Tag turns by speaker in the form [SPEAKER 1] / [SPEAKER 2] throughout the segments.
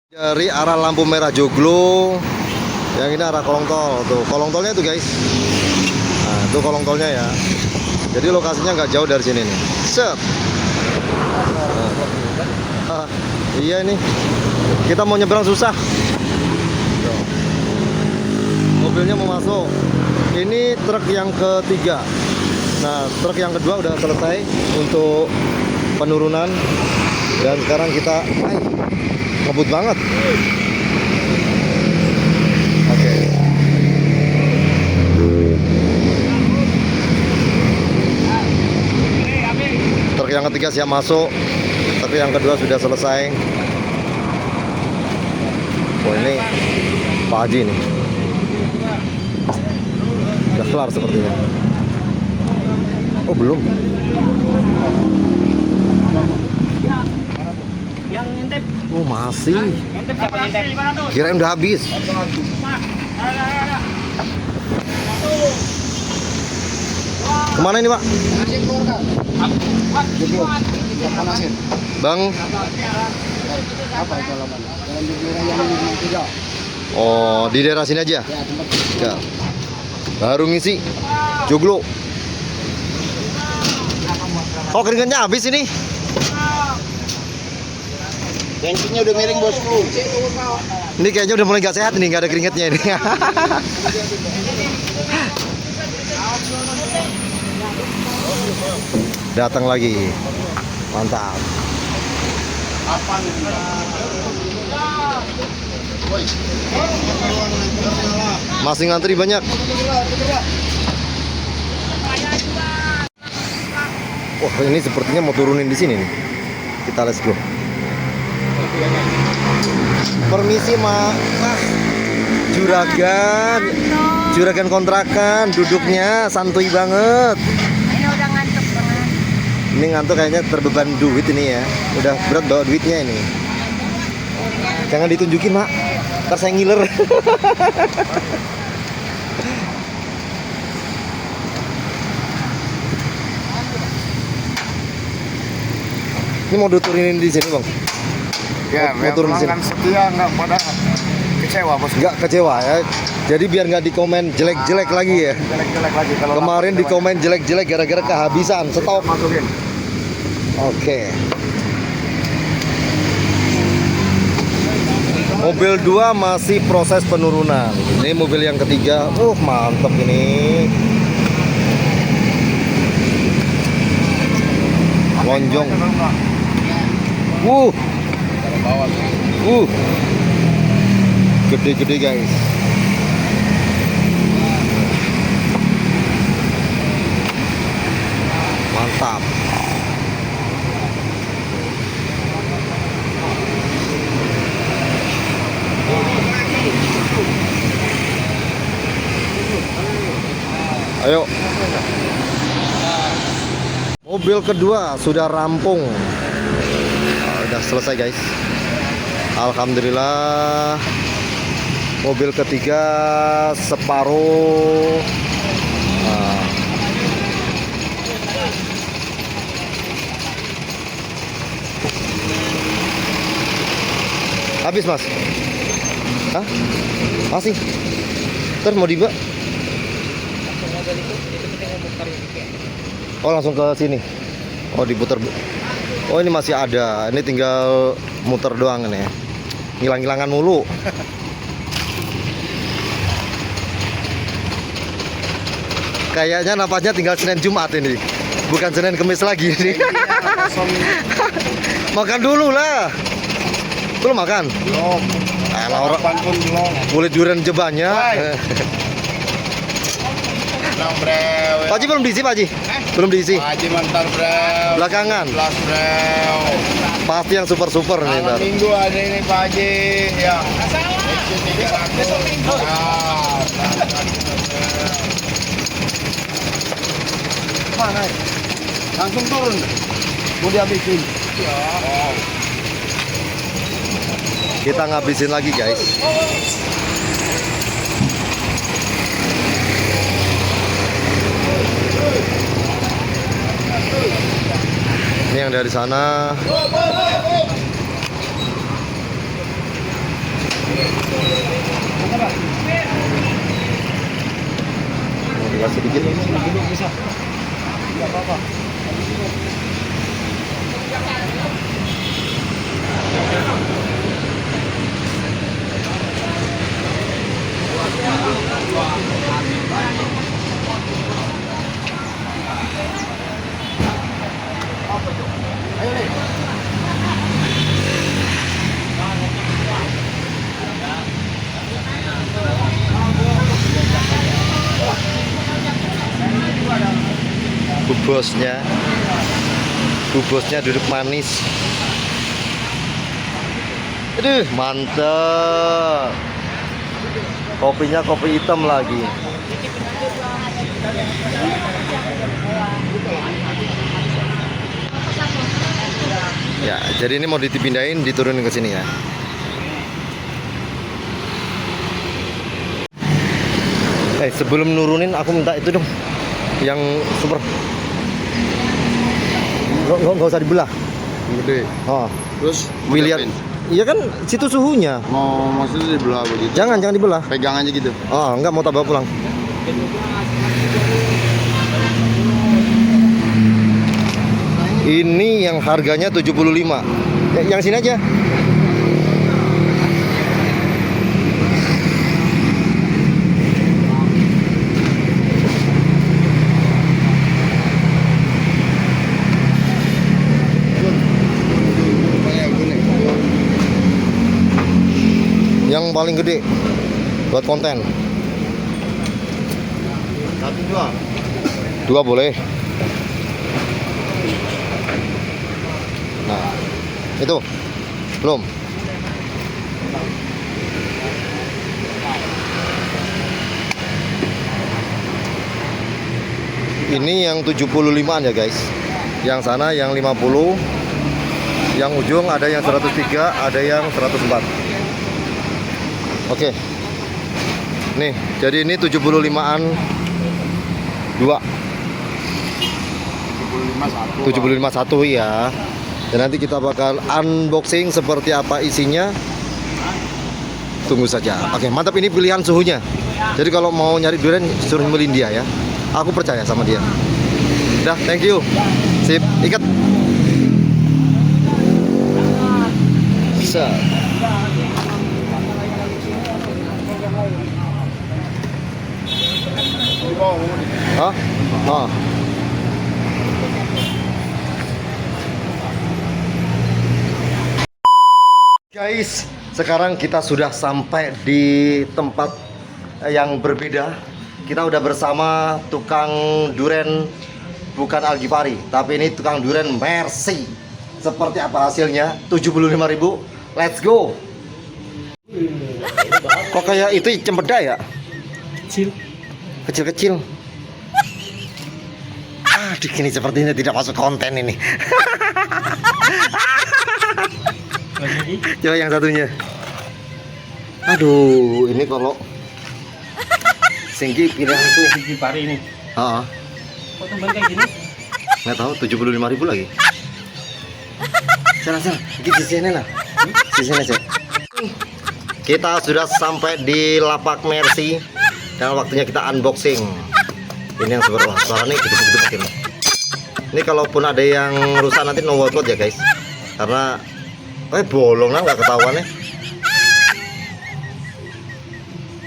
[SPEAKER 1] Dari arah lampu merah Joglo, yang ini arah kolong tol. Tuh kolong tolnya tuh guys. Nah itu kolong tolnya ya. Jadi lokasinya nggak jauh dari sini nih. Set. Iya ini. Kita mau nyebrang susah. Tuh. Mobilnya mau masuk. Ini truk yang ketiga. Nah truk yang kedua udah selesai untuk penurunan. Dan sekarang kita ngebut banget. Oke. Truk yang ketiga siap masuk. Truk yang kedua sudah selesai. Oh ini Pak Haji nih. Udah kelar sepertinya. Oh belum.
[SPEAKER 2] Yang ngintip.
[SPEAKER 1] Oh masih.
[SPEAKER 2] Ngintip siapa ngintip?
[SPEAKER 1] Kirain udah habis. Kemana ini Pak? Bang.
[SPEAKER 3] Apa itu alaman? Jalan di daerah yang 3.
[SPEAKER 1] Oh di daerah sini aja.
[SPEAKER 3] Ya, tempat
[SPEAKER 1] Ya. Baru ngisi Joglo. Oh keringetnya habis ini.
[SPEAKER 3] bensinnya udah miring bosku.
[SPEAKER 1] Ini kayaknya udah mulai gak sehat nih, nggak ada keringetnya ini. Datang lagi, mantap. Masih ngantri banyak. Wah ini sepertinya mau turunin di sini nih. Kita let's go. Permisi Mas, juragan kontrakan, duduknya santuy banget.
[SPEAKER 2] Ini udah ngantuk banget.
[SPEAKER 1] Ini ngantuk kayaknya terbeban duit ini ya. Udah berat bawa duitnya ini. Jangan ditunjukin Mak, ntar saya ngiler. Ini mau diturunin di sini Bang?
[SPEAKER 3] Ya,
[SPEAKER 1] Mau turun di sini.
[SPEAKER 3] pelanggan setia nggak pada kecewa bos.
[SPEAKER 1] Nggak kecewa ya. Jadi biar nggak dikomen jelek-jelek lagi ya.
[SPEAKER 3] Jelek-jelek lagi kalau
[SPEAKER 1] Kemarin
[SPEAKER 3] lapar,
[SPEAKER 1] dikomen jelek-jelek gara-gara kehabisan stok.
[SPEAKER 3] masukin.
[SPEAKER 1] Oke. Mobil 2 masih proses penurunan. Ini mobil yang ketiga. Mantap ini. Lonjong. Gede-gede guys. Mantap. Ayo. Mobil kedua sudah rampung. Udah selesai guys. Alhamdulillah. Mobil ketiga separuh. Nah. Habis Mas? Hah? Masih? Terus mau dibawa? Oh langsung ke sini. Oh diputar. Oh ini masih ada. Ini tinggal muter doang ini ya. Ngilang-ngilangan mulu. Kayaknya napasnya tinggal Senin Jumat ini. Bukan Senin Kemis lagi ini. Makan dulu lah. Belum makan?
[SPEAKER 3] Belum.
[SPEAKER 1] Alah orang
[SPEAKER 3] Pun belum.
[SPEAKER 1] kulit durian jebannya. Pak Haji belum diisi Pak Haji? Belum diisi?
[SPEAKER 3] Haji mantar bro.
[SPEAKER 1] Belakangan.
[SPEAKER 3] Plus bro.
[SPEAKER 1] Pasti yang super-super nih ntar.
[SPEAKER 3] Minggu ada ini Pak Haji. Ya. Besok minggu. Mana? Langsung turun. Mau dihabisin. Ya.
[SPEAKER 1] Kita ngabisin lagi guys. Ini yang dari sana. bosnya. Bu bosnya duduk manis. Aduh, mantap. Kopinya kopi hitam lagi. Ya, jadi ini mau dipindahin, diturunin ke sini ya. Sebelum nurunin aku minta itu dong, yang super. Nggak usah dibelah.
[SPEAKER 3] Gede.
[SPEAKER 1] Oh,
[SPEAKER 3] Terus
[SPEAKER 1] lihat. Iya kan, situ suhunya.
[SPEAKER 3] mau maksudnya dibelah begitu.
[SPEAKER 1] Jangan dibelah.
[SPEAKER 3] Pegang aja gitu.
[SPEAKER 1] Oh, enggak mau bawa pulang. Ini yang harganya 75. Yang sini aja. Yang paling gede buat konten.
[SPEAKER 3] Satu dua.
[SPEAKER 1] Dua boleh. Nah, itu belum. Ini yang 75-an ya guys. Yang sana yang 50. Yang ujung ada yang 103, ada yang 104. Oke. Nih, jadi ini 75-an 2. 75 satu ya. Dan nanti kita bakal unboxing seperti apa isinya. Tunggu saja. Oke, mantap, ini pilihan suhunya. Jadi kalau mau nyari durian suruh beliin dia ya. Aku percaya sama dia. Udah, thank you. Sip, ikat. Bisa. Hah? Ah. Guys, sekarang kita sudah sampai di tempat yang berbeda. Kita udah bersama tukang duren, bukan Al-Ghifari, tapi ini tukang duren Mercy. Seperti apa hasilnya? 75.000. Let's go. Kok kayak itu cempeda ya? Kecil-kecil. Aduh, ini sepertinya tidak masuk konten ini. Coba yang satunya. Aduh, ini kalau Singgi pilihanku.
[SPEAKER 2] Gigi pari ini.
[SPEAKER 1] Heeh.
[SPEAKER 2] Kok tumben kayak gini?
[SPEAKER 1] Nggak tahu, 75.000 lagi. Sana, sini lah. Sini aja. Kita sudah sampai di lapak Mercy dan waktunya kita unboxing. Ini yang super, wah, suaranya gede-gede ini. Ini kalaupun ada yang rusak nanti no workout ya guys. Karena bolong lah, nggak ketahuan ya.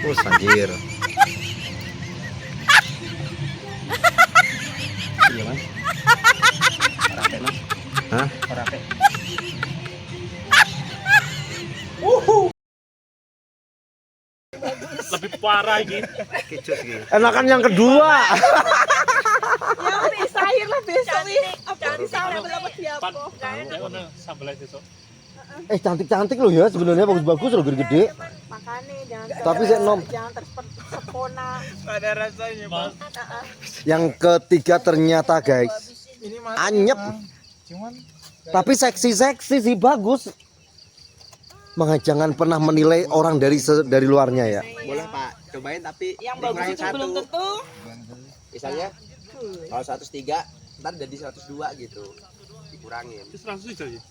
[SPEAKER 1] Anjir.
[SPEAKER 2] Iya mas. Rape mas.
[SPEAKER 1] Hah?
[SPEAKER 2] Rape. Lebih parah ini.
[SPEAKER 1] Enakan yang kedua.
[SPEAKER 4] Yang bisa akhir lah besok nih. Apa bisa dapat siapa?
[SPEAKER 2] Sambalnya besok.
[SPEAKER 1] Cantik-cantik loh ya sebenarnya, bagus-bagus loh, gede-gede.
[SPEAKER 4] Makanya jangan.
[SPEAKER 1] Tapi saya nom.
[SPEAKER 4] Jangan tersepona.
[SPEAKER 2] Ada rasanya mas.
[SPEAKER 1] Yang ketiga ternyata guys, anyep. Tapi seksi-seksi sih, bagus. Makanya jangan pernah menilai orang dari luarnya ya.
[SPEAKER 3] Boleh Pak, cobain tapi
[SPEAKER 4] Yang bagus itu belum tentu.
[SPEAKER 3] Misalnya kalau 103, ntar jadi 102 gitu. Dikurangin.
[SPEAKER 2] 100 aja.